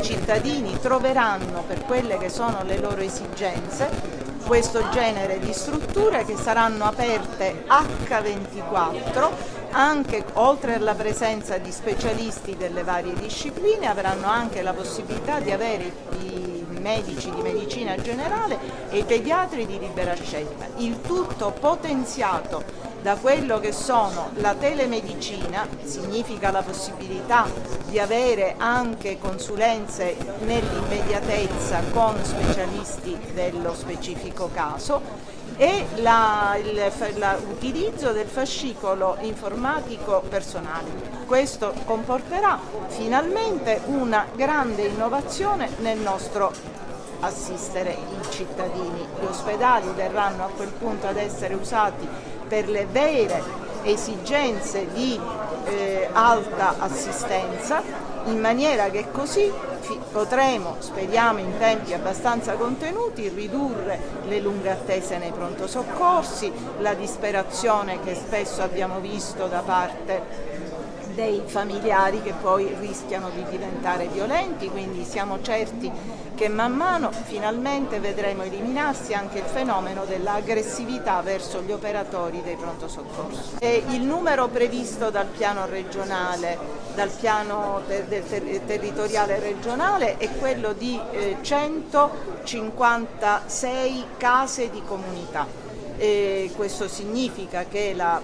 cittadini troveranno per quelle che sono le loro esigenze questo genere di strutture che saranno aperte H24, anche oltre alla presenza di specialisti delle varie discipline, avranno anche la possibilità di avere i medici di medicina generale e i pediatri di libera scelta, il tutto potenziato da quello che sono la telemedicina, significa la possibilità di avere anche consulenze nell'immediatezza con specialisti dello specifico caso, e l'utilizzo del fascicolo informatico personale. Questo comporterà finalmente una grande innovazione nel nostro assistere i cittadini. Gli ospedali verranno a quel punto ad essere usati per le vere esigenze di alta assistenza, in maniera che così potremo, speriamo in tempi abbastanza contenuti, ridurre le lunghe attese nei pronto soccorsi, la disperazione che spesso abbiamo visto da parte dei familiari che poi rischiano di diventare violenti, quindi siamo certi che man mano finalmente vedremo eliminarsi anche il fenomeno dell'aggressività verso gli operatori dei pronto soccorso. E il numero previsto dal piano regionale, dal piano territoriale regionale, è quello di 156 case di comunità. E questo significa che la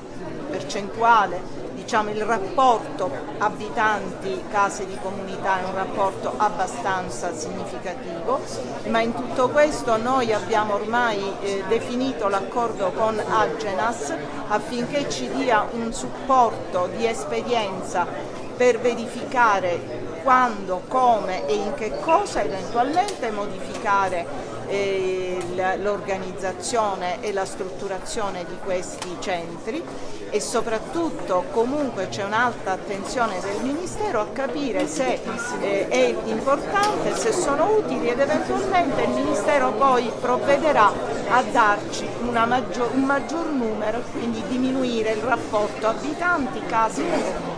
percentuale, il rapporto abitanti-case di comunità è un rapporto abbastanza significativo, ma in tutto questo noi abbiamo ormai definito l'accordo con Agenas affinché ci dia un supporto di esperienza per verificare quando, come e in che cosa eventualmente modificare l'organizzazione e la strutturazione di questi centri, e soprattutto comunque c'è un'alta attenzione del Ministero a capire se è importante, se sono utili, ed eventualmente il Ministero poi provvederà a darci un maggior numero, quindi diminuire il rapporto abitanti-case.